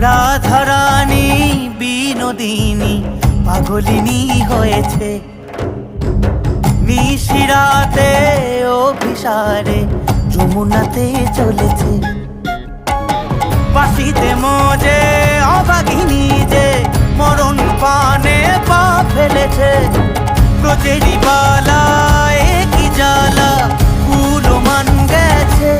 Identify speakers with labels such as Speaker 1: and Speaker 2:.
Speaker 1: রাধারানী বিনোদিনী পাগলিনী হয়েছে, নিশিরাতে অভিসারে যমুনাতে চলেছে। বাঁশিতে মজে অভাগিনী যে মরণ পানে পা ফেলেছে। ব্রজেরি বালা কি জ্বালা কুলো মান গেছে।